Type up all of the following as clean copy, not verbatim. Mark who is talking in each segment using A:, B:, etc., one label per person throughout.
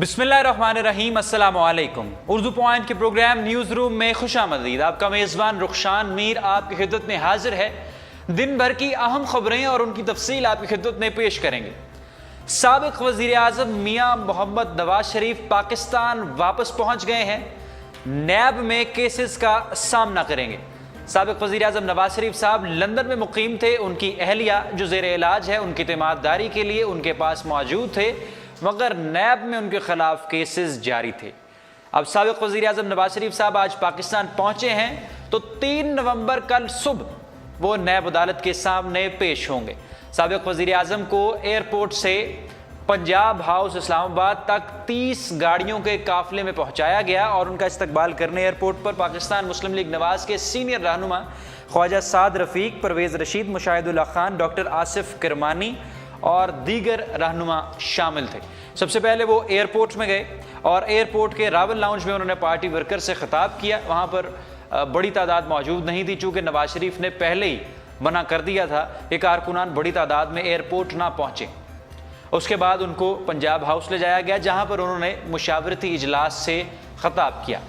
A: बिस्मिल्लाहिर्रहमानिर्रहीम, अस्सलाम वालेकुम। उर्दू पॉइंट के प्रोग्राम न्यूज़ रूम में खुशामदीद। आपका मेज़बान रुखशान मीर आपकी खिदमत में हाजिर है। दिन भर की अहम खबरें और उनकी तफसील आपकी खिदमत में पेश करेंगे। साबिक वज़ीर आज़म मियाँ मोहम्मद नवाज शरीफ पाकिस्तान वापस पहुँच गए हैं। नैब में केसेस का सामना करेंगे। साबिक वज़ीर आज़म नवाज शरीफ साहब लंदन में मुकीम थे। उनकी अहलिया जो ज़ेर इलाज है, उनकी तीमारदारी के लिए उनके पास मौजूद थे, मगर नैब में उनके खिलाफ केसेस जारी थे। अब साबिक वज़ीर आज़म नवाज शरीफ साहब आज पाकिस्तान पहुंचे हैं, तो 3 नवंबर कल सुबह वो नैब अदालत के सामने पेश होंगे। साबिक वज़ीर आज़म को एयरपोर्ट से पंजाब हाउस इस्लामाबाद तक 30 गाड़ियों के काफिले में पहुंचाया गया और उनका इस्तकबाल करने एयरपोर्ट पर पाकिस्तान मुस्लिम लीग नवाज के सीनियर रहनुमा ख्वाजा साद रफ़ीक, परवेज़ रशीद, मुशाहिदुल्लाह खान, डॉक्टर आसिफ किरमानी और दीगर रहनुमा शामिल थे। सबसे पहले वो एयरपोर्ट में गए और एयरपोर्ट के रावल लाउंज में उन्होंने पार्टी वर्कर से खिताब किया। वहाँ पर बड़ी तादाद मौजूद नहीं थी, चूँकि नवाज शरीफ ने पहले ही मना कर दिया था कि कारकुनान बड़ी तादाद में एयरपोर्ट ना पहुँचे। उसके बाद उनको पंजाब हाउस ले जाया गया, जहाँ पर उन्होंने मुशावरती इजलास से खिताब किया।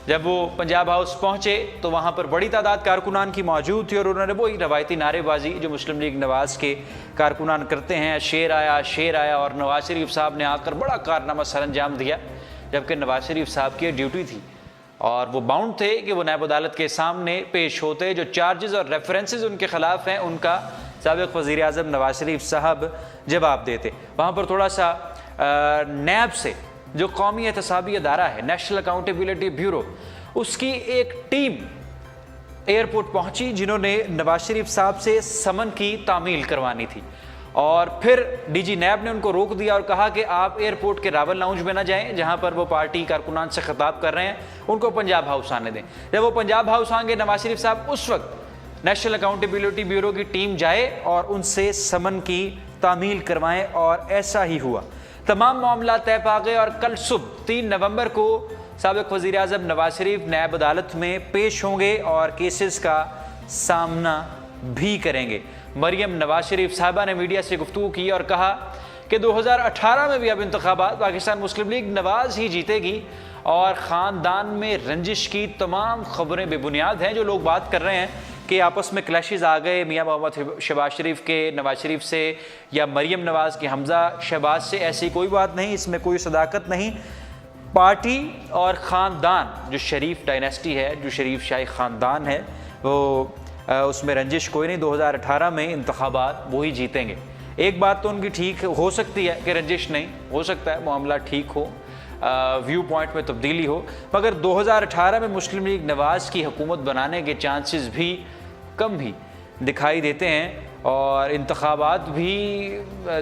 A: जब वो पंजाब हाउस पहुँचे तो वहाँ पर बड़ी तादाद कारकुनान की मौजूद थी और उन्होंने वही रवायती नारेबाजी जो मुस्लिम लीग नवाज के कारकुनान करते हैं, शेर आया, और नवाज शरीफ साहब ने आकर बड़ा कारनामा सर अंजाम दिया, जबकि नवाज शरीफ साहब की ड्यूटी थी और वो बाउंड थे कि वो नैब अदालत के सामने पेश होते। जो चार्जेस और रेफरेंसेस उनके खिलाफ हैं, उनका साबिक वज़ीर आज़म नवाज शरीफ साहब जवाब देते। वहाँ पर थोड़ा सा नैब से जो कौमी एहतसाबी अदारा है, नेशनल अकाउंटेबिलिटी ब्यूरो, उसकी एक टीम एयरपोर्ट पहुंची जिन्होंने नवाज शरीफ साहब से समन की तामील करवानी थी, और फिर डीजी नैब ने उनको रोक दिया और कहा कि आप एयरपोर्ट के रावल लाउंज में ना जाएं, जहां पर वो पार्टी कारकुनान से खिताब कर रहे हैं, उनको पंजाब हाउस आने दें। जब वो पंजाब हाउस आएंगे, नवाज शरीफ साहब उस वक्त नेशनल अकाउंटेबिलिटी ब्यूरो की टीम जाए और उनसे समन की तामील करवाएं, और ऐसा ही हुआ। तमाम मामला तय पा गए और कल सुबह 3 नवंबर को साबिक वज़ीर आज़म नवाज शरीफ नैब अदालत में पेश होंगे और केसेस का सामना भी करेंगे। मरियम नवाज शरीफ साहबा ने मीडिया से गुफ्तगू की और कहा कि 2018 में भी अब इंतखाबात पाकिस्तान मुस्लिम लीग नवाज ही जीतेगी, और ख़ानदान में रंजिश की तमाम खबरें बेबुनियाद हैं। जो लोग बात कर रहे हैं कि आपस में क्लैशेस आ गए मियाँ मोहम्मद शहबाज शरीफ के नवाज शरीफ से या मरियम नवाज के हमज़ा शहबाज से, ऐसी कोई बात नहीं, इसमें कोई सदाकत नहीं। पार्टी और ख़ानदान, जो शरीफ डायनेस्टी है, जो शरीफ शाही ख़ानदान है, वो उसमें रंजिश कोई नहीं। 2018 में इंतखाबात वही जीतेंगे। एक बात तो उनकी ठीक हो सकती है कि रंजिश नहीं, हो सकता है मामला ठीक हो, व्यू पॉइंट में तब्दीली हो, मगर 2018 में मुस्लिम लीग नवाज की हुकूमत बनाने के चांसेस भी कम ही दिखाई देते हैं। और इंतखाबात भी,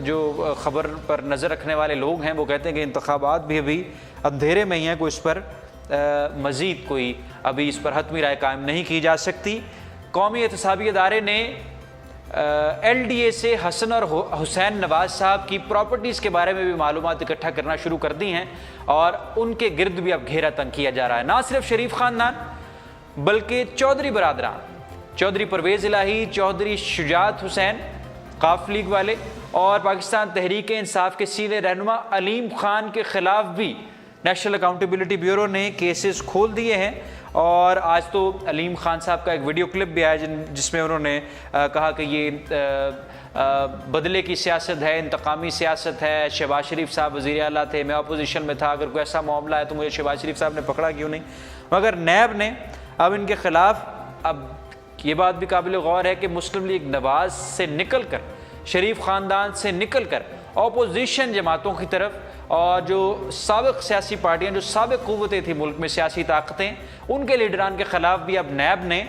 A: जो ख़बर पर नज़र रखने वाले लोग हैं वो कहते हैं कि इंतखाबात भी अभी अंधेरे में ही हैं, कोई इस पर मज़ीद कोई अभी इस पर हतमी राय कायम नहीं की जा सकती। कौमी एहतसाबी अदारे ने LDA से हसन और हुसैन नवाज साहब की प्रॉपर्टीज़ के बारे में भी मालूमात इकट्ठा करना शुरू कर दी हैं और उनके गिर्द भी अब घेरा तंग किया जा रहा है। ना सिर्फ शरीफ ख़ानदान बल्कि चौधरी बरादरान, चौधरी परवेज़ इलाही, चौधरी शुजात हुसैन काफ लीग वाले और पाकिस्तान तहरीक इंसाफ के सीनियर रहनुमा अलीम खान के ख़िलाफ़ भी नेशनल अकाउंटेबिलिटी ब्यूरो ने केसेस खोल दिए हैं। और आज तो अलीम खान साहब का एक वीडियो क्लिप भी आया जिसमें उन्होंने कहा कि ये बदले की सियासत है, इंतकामी सियासत है। शहबाज शरीफ साहब वज़ीर आला थे, मैं अपोजिशन में था, अगर कोई ऐसा मामला है तो मुझे शहबाज शरीफ साहब ने पकड़ा क्यों नहीं। मगर नैब ने अब इनके ख़िलाफ़, अब ये बात भी काबिल गौर है कि मुस्लिम लीग नवाज से निकल कर, शरीफ ख़ानदान से निकल कर अपोजिशन जमातों की तरफ और जो साबिक सियासी पार्टियां, जो साबिक क़ुव्वतें थी मुल्क में, सियासी ताकतें, उनके लीडरान के ख़िलाफ़ भी अब नैब ने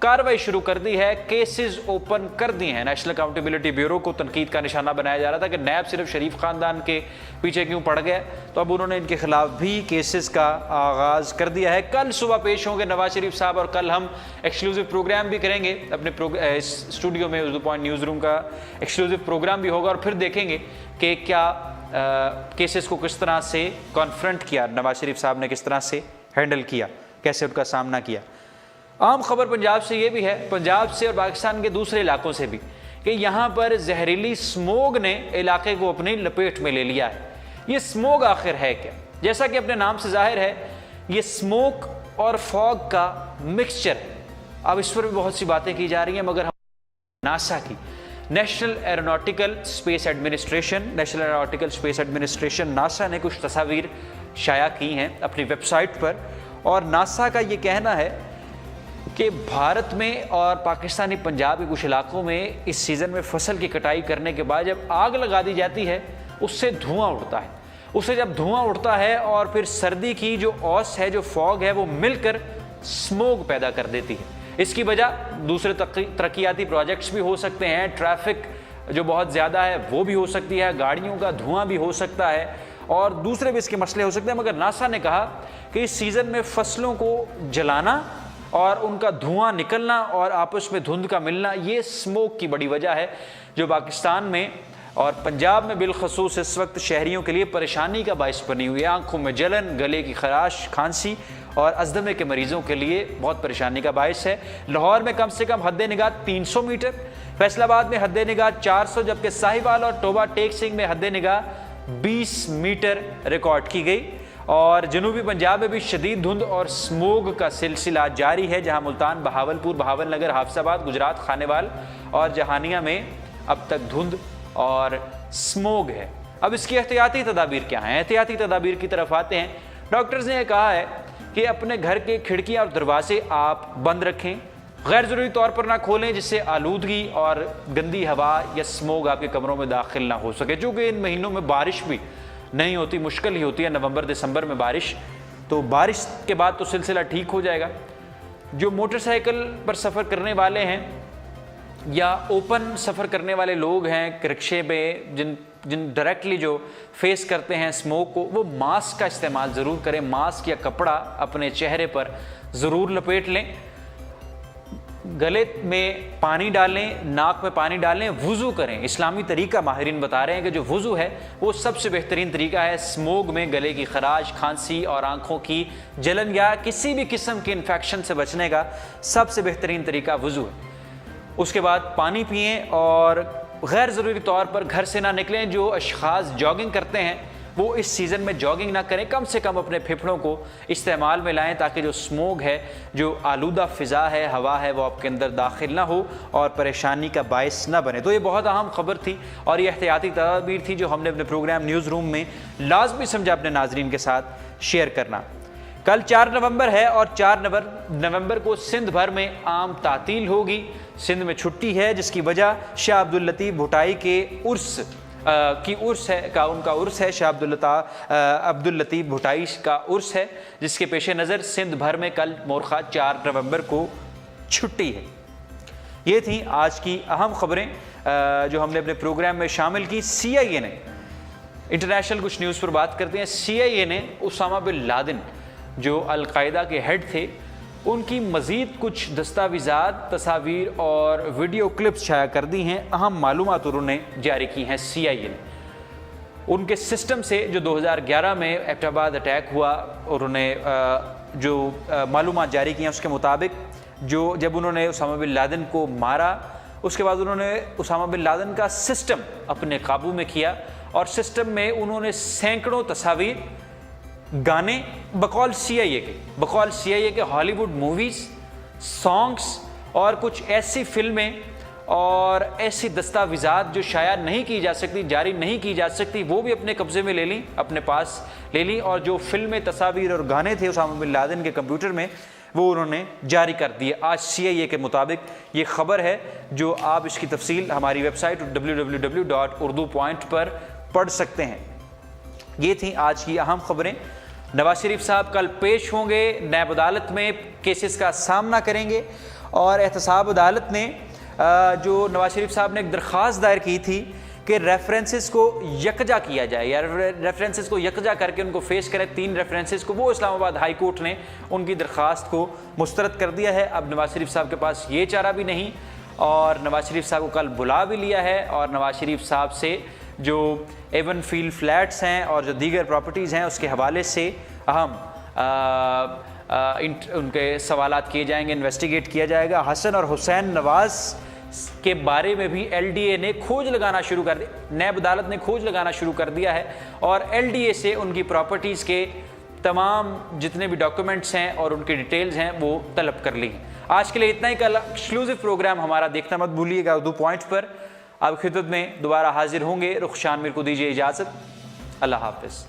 A: कार्रवाई शुरू कर दी है, केसेस ओपन कर दिए हैं। नेशनल अकाउंटेबिलिटी ब्यूरो को तनकीद का निशाना बनाया जा रहा था कि नैब सिर्फ शरीफ ख़ानदान के पीछे क्यों पड़ गया, तो अब उन्होंने इनके ख़िलाफ़ भी केसेस का आगाज़ कर दिया है। कल सुबह पेश होंगे नवाज शरीफ साहब और कल हम एक्सक्लूसिव प्रोग्राम भी करेंगे अपने स्टूडियो में। उर्दू पॉइंट न्यूज़ रूम का एक्सक्लूसिव प्रोग्राम भी होगा और फिर देखेंगे कि क्या केसेस को किस तरह से कॉन्फ्रंट किया नवाज शरीफ साहब ने, किस तरह से हैंडल किया, कैसे उनका सामना किया। आम खबर पंजाब से ये भी है, पंजाब से और पाकिस्तान के दूसरे इलाकों से भी, कि यहाँ पर जहरीली स्मोग ने इलाके को अपनी लपेट में ले लिया है। یہ اسموگ آخر ہے کیا؟ جیسا کہ اپنے نام سے ظاہر ہے یہ اسموک اور فاگ کا مکسچر ہے. اب اس پر بھی بہت سی باتیں کی جا رہی ہیں، مگر ہم ناسا کی national aeronautical space administration NASA نے کچھ تصاویر شائع کی ہیں اپنی ویب سائٹ پر، اور ناسا کا یہ کہنا ہے کہ بھارت میں اور پاکستانی پنجاب کے کچھ علاقوں میں اس سیزن میں فصل کی کٹائی کرنے کے بعد جب آگ لگا دی جاتی ہے اس سے دھواں اڑتا ہے. اسے جب دھواں اڑتا ہے اور پھر سردی کی جو اوس ہے، جو فاگ ہے، وہ مل کر اسموگ پیدا کر دیتی ہے. اس کی وجہ دوسرے ترقیاتی پروجیکٹس بھی ہو سکتے ہیں، ٹریفک جو بہت زیادہ ہے وہ بھی ہو سکتی ہے، گاڑیوں کا دھواں بھی ہو سکتا ہے، اور دوسرے بھی اس کے مسئلے ہو سکتے ہیں. مگر ناسا نے کہا کہ اس سیزن میں فصلوں کو جلانا اور ان کا دھواں نکلنا اور آپس میں دھند کا ملنا، یہ اسموک کی بڑی وجہ ہے جو پاکستان میں اور پنجاب میں بالخصوص اس وقت شہریوں کے لیے پریشانی کا باعث بنی ہوئی ہے. آنکھوں میں جلن، گلے کی خراش، کھانسی اور ازدمے کے مریضوں کے لیے بہت پریشانی کا باعث ہے. لاہور میں کم سے کم حد نگاہ 300 میٹر، فیصل آباد میں حد نگاہ 400، جبکہ ساہیوال اور ٹوبہ ٹیک سنگھ میں حد نگاہ 20 میٹر ریکارڈ کی گئی. اور جنوبی پنجاب میں بھی شدید دھند اور اسموگ کا سلسلہ جاری ہے، جہاں ملتان، بہاولپور، بہاول نگر، حافظ آباد، گجرات، خانیوال اور جہانیہ میں اب تک دھند اور اسموگ ہے. اب اس کی احتیاطی تدابیر کیا ہیں؟ احتیاطی تدابیر کی طرف آتے ہیں. ڈاکٹرز نے یہ کہا ہے کہ اپنے گھر کے کھڑکیاں اور دروازے آپ بند رکھیں، غیر ضروری طور پر نہ کھولیں جس سے آلودگی اور گندی ہوا یا اسموگ آپ کے کمروں میں داخل نہ ہو سکے. چونکہ ان مہینوں میں بارش بھی نہیں ہوتی، مشکل ہی ہوتی ہے نومبر دسمبر میں بارش، تو بارش کے بعد تو سلسلہ ٹھیک ہو جائے گا. جو موٹر سائیکل پر سفر کرنے والے ہیں یا اوپن سفر کرنے والے لوگ ہیں رکشے پہ، جن ڈائریکٹلی جو فیس کرتے ہیں اسموک کو، وہ ماسک کا استعمال ضرور کریں. ماسک یا کپڑا اپنے چہرے پر ضرور لپیٹ لیں، گلے میں پانی ڈالیں، ناک میں پانی ڈالیں، وضو کریں. اسلامی طریقہ ماہرین بتا رہے ہیں کہ جو وضو ہے وہ سب سے بہترین طریقہ ہے اسموگ میں گلے کی خراش، کھانسی اور آنکھوں کی جلن یا کسی بھی قسم کے انفیکشن سے بچنے کا سب سے بہترین طریقہ وضو ہے. اس کے بعد پانی پئیں اور غیر ضروری طور پر گھر سے نہ نکلیں. جو اشخاص جاگنگ کرتے ہیں وہ اس سیزن میں جاگنگ نہ کریں، کم سے کم اپنے پھیپھڑوں کو استعمال میں لائیں تاکہ جو اسموگ ہے، جو آلودہ فضا ہے، ہوا ہے، وہ آپ کے اندر داخل نہ ہو اور پریشانی کا باعث نہ بنے. تو یہ بہت اہم خبر تھی اور یہ احتیاطی تدابیر تھی جو ہم نے اپنے پروگرام نیوز روم میں لازمی سمجھا اپنے ناظرین کے ساتھ شیئر کرنا. کل 4 نومبر ہے اور 4 نومبر کو سندھ بھر میں عام تعطیل ہوگی. سندھ میں چھٹی ہے جس کی وجہ شاہ عبداللطیف بھٹائی کے عرس ان کا عرس ہے. شاہ عبداللطیف بھٹائی کا عرس ہے جس کے پیش نظر سندھ بھر میں کل مورخہ 4 نومبر کو چھٹی ہے. یہ تھیں آج کی اہم خبریں جو ہم نے اپنے پروگرام میں شامل کی. CIA نے انٹرنیشنل کچھ نیوز پر بات کرتے ہیں. CIA نے اسامہ بن لادن جو القاعدہ کے ہیڈ تھے ان کی مزید کچھ دستاویزات، تصاویر اور ویڈیو کلپس شائع کر دی ہیں. اہم معلومات انہوں نے جاری کی ہیں. CIA نے ان کے سسٹم سے جو 2011 میں ایبٹ آباد اٹیک ہوا، انہوں نے جو معلومات جاری کی ہیں اس کے مطابق جب انہوں نے اسامہ بن لادن کو مارا اس کے بعد انہوں نے اسامہ بن لادن کا سسٹم اپنے قابو میں کیا اور سسٹم میں انہوں نے سینکڑوں تصاویر، گانے بقول CIA کے ہالی ووڈ موویز، سانگز اور کچھ ایسی فلمیں اور ایسی دستاویزات جو شائع نہیں کی جا سکتی، جاری نہیں کی جا سکتی، وہ بھی اپنے قبضے میں لے لیں، اپنے پاس لے لیں. اور جو فلمیں، تصاویر اور گانے تھے اسامہ بن لادن کے کمپیوٹر میں وہ انہوں نے جاری کر دیے. آج CIA کے مطابق یہ خبر ہے جو آپ اس کی تفصیل ہماری ویب سائٹ www.urdupoint پر پڑھ سکتے ہیں. یہ تھیں آج کی اہم خبریں. نواز شریف صاحب کل پیش ہوں گے، نیب عدالت میں کیسز کا سامنا کریں گے اور احتساب عدالت نے جو نواز شریف صاحب نے ایک درخواست دائر کی تھی کہ ریفرنسز کو یکجا کیا جائے یا ریفرنسز کو یکجا کر کے ان کو فیس کرے، 3 ریفرنسز کو، وہ اسلام آباد ہائی کورٹ نے ان کی درخواست کو مسترد کر دیا ہے. اب نواز شریف صاحب کے پاس یہ چارہ بھی نہیں اور نواز شریف صاحب کو کل بلا بھی لیا ہے اور نواز شریف صاحب سے جو ایون فیلڈ فلیٹس ہیں اور جو دیگر پراپرٹیز ہیں اس کے حوالے سے اہم ان کے سوالات کیے جائیں گے، انویسٹیگیٹ کیا جائے گا. حسن اور حسین نواز کے بارے میں بھی ایل ڈی اے نے کھوج لگانا شروع کر دیا، نیب عدالت نے کھوج لگانا شروع کر دیا ہے اور ایل ڈی اے سے ان کی پراپرٹیز کے تمام جتنے بھی ڈاکومنٹس ہیں اور ان کی ڈیٹیلز ہیں وہ طلب کر لی ہیں۔ آج کے لیے اتنا ہی، کل ایکسکلوزیو پروگرام ہمارا دیکھنا مت بھولیے گا اردو پوائنٹ پر۔ آپ خدمت میں دوبارہ حاضر ہوں گے، رخشان میر کو دیجیے اجازت، اللہ حافظ۔